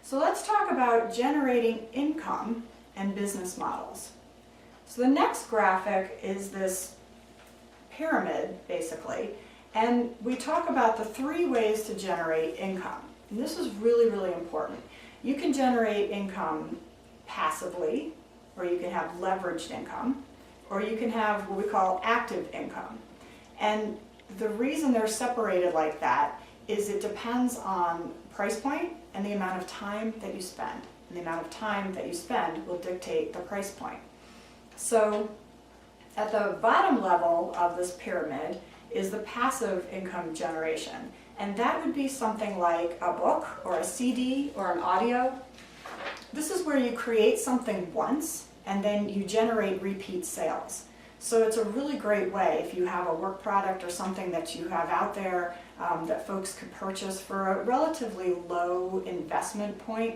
So let's talk about generating income and business models. So the next graphic is this pyramid, basically, and we talk about the 3 ways to generate income. And this is really, really important. You can generate income passively, or you can have leveraged income, or you can have what we call active income. And the reason they're separated like that is it depends on price point and the amount of time that you spend. And the amount of time that you spend will dictate the price point. So at the bottom level of this pyramid is the passive income generation. And that would be something like a book or a CD or an audio. This is where you create something once and then you generate repeat sales. So it's a really great way if you have a work product or something that you have out there that folks could purchase for a relatively low investment point.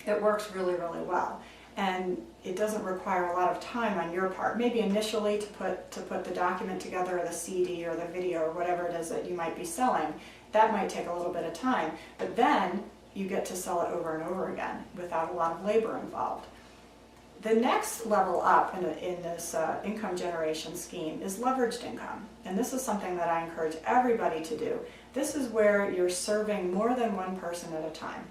It works really, really well. And it doesn't require a lot of time on your part. Maybe initially to put the document together, or the CD or the video or whatever it is that you might be selling. That might take a little bit of time, but then you get to sell it over and over again without a lot of labor involved. The next level up in this income generation scheme is leveraged income. And this is something that I encourage everybody to do. This is where you're serving more than one person at a time.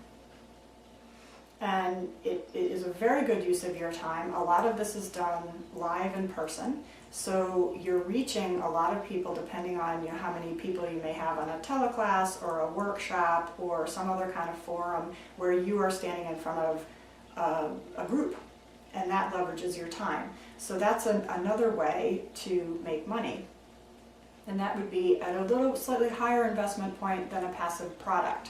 And it is a very good use of your time. A lot of this is done live in person. So you're reaching a lot of people depending on how many people you may have on a teleclass or a workshop or some other kind of forum where you are standing in front of a group. And that leverages your time. So that's another way to make money. And that would be at a little slightly higher investment point than a passive product.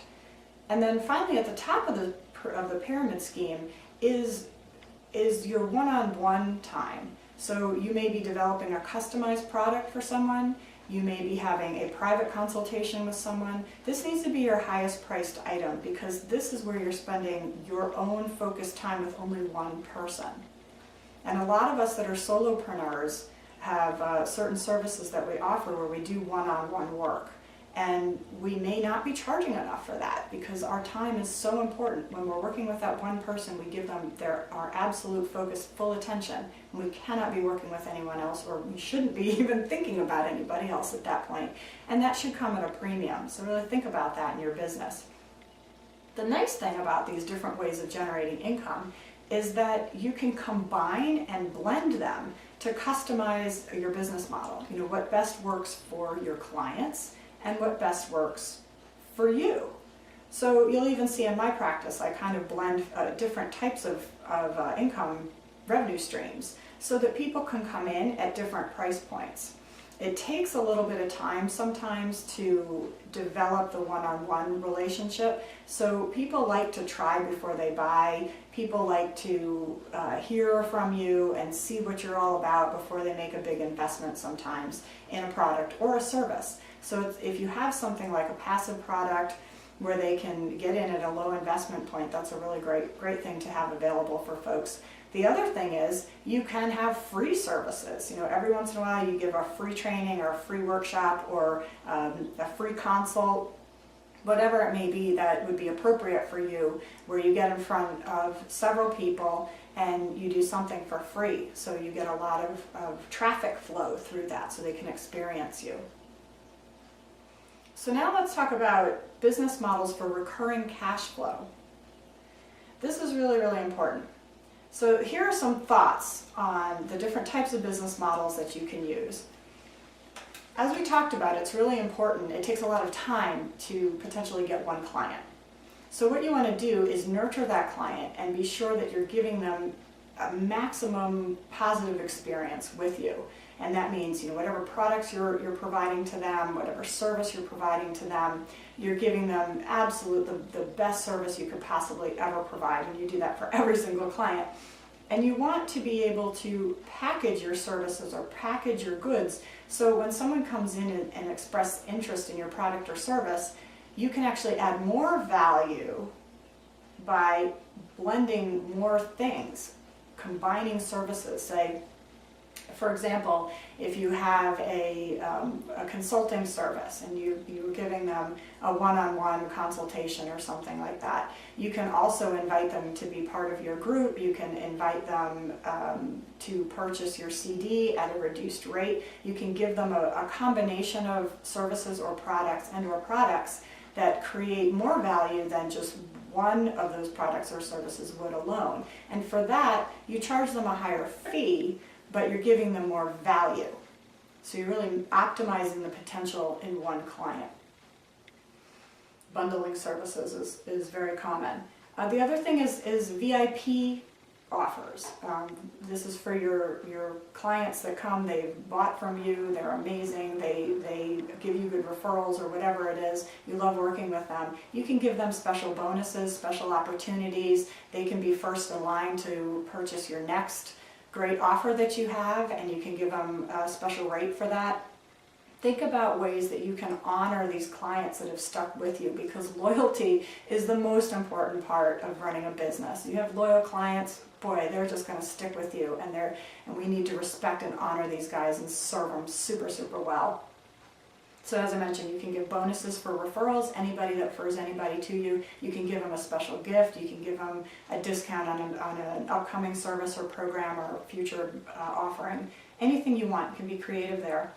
And then finally at the top of the pyramid scheme is your one-on-one time. So you may be developing a customized product for someone. You may be having a private consultation with someone. This needs to be your highest priced item because this is where you're spending your own focused time with only one person. And a lot of us that are solopreneurs have certain services that we offer where we do one-on-one work. And we may not be charging enough for that because our time is so important. When we're working with that one person, we give them our absolute focus, full attention. And we cannot be working with anyone else, or we shouldn't be even thinking about anybody else at that point. And that should come at a premium. So really think about that in your business. The nice thing about these different ways of generating income is that you can combine and blend them to customize your business model. What best works for your clients and what best works for you. So you'll even see in my practice, I kind of blend different types of income revenue streams so that people can come in at different price points. It takes a little bit of time sometimes to develop the one-on-one relationship. So people like to try before they buy. People like to hear from you and see what you're all about before they make a big investment sometimes in a product or a service. So if you have something like a passive product where they can get in at a low investment point, that's a really great thing to have available for folks. The other thing is you can have free services. Every once in a while you give a free training or a free workshop or a free consult, whatever it may be that would be appropriate for you, where you get in front of several people and you do something for free. So you get a lot of traffic flow through that so they can experience you. So now let's talk about business models for recurring cash flow. This is really, really important. So here are some thoughts on the different types of business models that you can use. As we talked about, it's really important. It takes a lot of time to potentially get one client. So what you want to do is nurture that client and be sure that you're giving them a maximum positive experience with you. And that means, whatever products you're providing to them, whatever service you're providing to them, you're giving them the best service you could possibly ever provide. And you do that for every single client. And you want to be able to package your services or package your goods so when someone comes in and express interest in your product or service, you can actually add more value by blending more things, combining services. Say, For example, if you have a consulting service and you're giving them a one-on-one consultation or something like that, you can also invite them to be part of your group. You can invite them to purchase your CD at a reduced rate. You can give them a combination of services or products that create more value than just one of those products or services would alone. And for that, you charge them a higher fee, but you're giving them more value. So you're really optimizing the potential in one client. Bundling services is very common. The other thing is VIP offers. This is for your clients that come, they've bought from you, they're amazing, they give you good referrals or whatever it is, you love working with them. You can give them special bonuses, special opportunities. They can be first in line to purchase your next great offer that you have, and you can give them a special rate for that. Think about ways that you can honor these clients that have stuck with you, because loyalty is the most important part of running a business. You have loyal clients, boy, they're just going to stick with you, and we need to respect and honor these guys and serve them super, super well. So as I mentioned, you can give bonuses for referrals. Anybody that refers anybody to you, you can give them a special gift. You can give them a discount on an upcoming service or program or future offering. Anything you want. You can be creative there.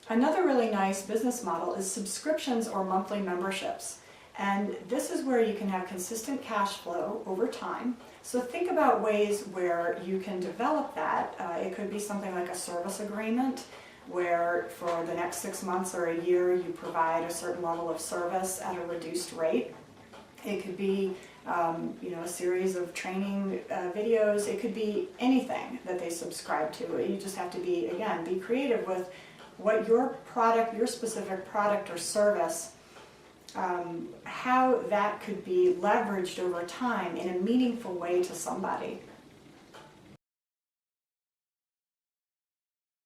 Another really nice business model is subscriptions or monthly memberships. And this is where you can have consistent cash flow over time. So think about ways where you can develop that. It could be something like a service agreement, where for the next 6 months or a year you provide a certain level of service at a reduced rate. It could be a series of training videos. It could be anything that they subscribe to. You just have to be creative with what your specific product or service, how that could be leveraged over time in a meaningful way to somebody.